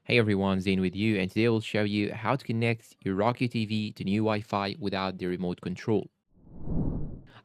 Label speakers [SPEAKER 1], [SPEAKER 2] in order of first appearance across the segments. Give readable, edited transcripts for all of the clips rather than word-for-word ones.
[SPEAKER 1] Hey everyone, Zane with you, and today I will show you how to connect your Roku TV to new Wi-Fi without the remote control.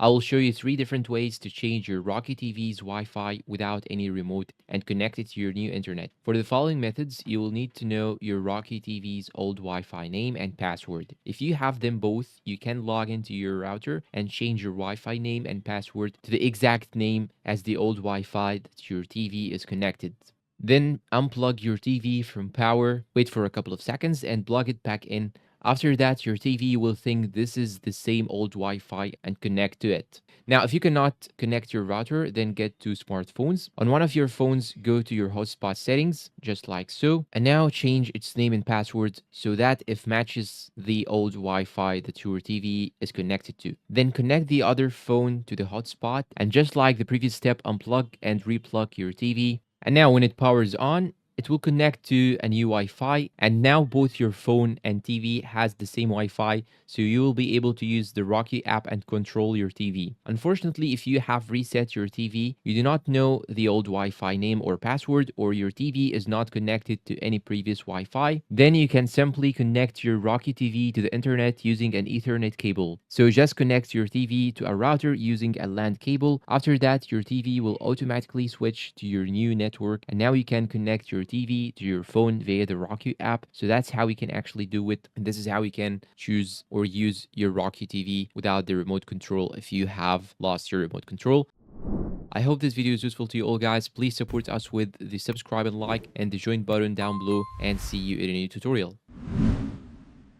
[SPEAKER 1] I will show you 3 different ways to change your Roku TV's Wi-Fi without any remote and connect it to your new internet. For the following methods, you will need to know your Roku TV's old Wi-Fi name and password. If you have them both, you can log into your router and change your Wi-Fi name and password to the exact name as the old Wi-Fi that your TV is connected. Then unplug your TV from power, wait for a couple of seconds, and plug it back in. After that, your TV will think this is the same old Wi-Fi and connect to it. Now, if you cannot connect your router, then get 2 smartphones. On one of your phones, go to your hotspot settings, just like so, and now change its name and password so that it matches the old Wi-Fi that your TV is connected to. Then connect the other phone to the hotspot, and just like the previous step, unplug and replug your TV. And now when it powers on, it will connect to a new Wi-Fi, and now both your phone and TV has the same Wi-Fi, so you will be able to use the Rocky app and control your TV. Unfortunately, if you have reset your TV, you do not know the old Wi-Fi name or password, or your TV is not connected to any previous Wi-Fi, then you can simply connect your Rocky TV to the internet using an Ethernet cable. So just connect your TV to a router using a LAN cable. After that, your TV will automatically switch to your new network, and now you can connect your TV to your phone via the Roku app. So that's how we can actually do it. And this is how we can choose or use your Roku TV without the remote control if you have lost your remote control. I hope this video is useful to you all, guys. Please support us with the subscribe and like and the join button down below, and see you in a new tutorial.